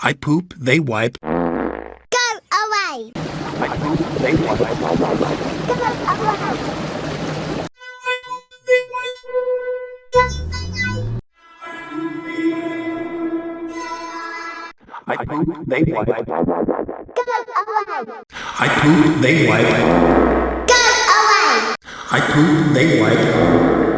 I poop, they wipe. Go away! I poop, they wipe. Go away! I poop, they wipe. I poop, they wipe. Go away! I poop, they wipe. Go away! I poop, they wipe.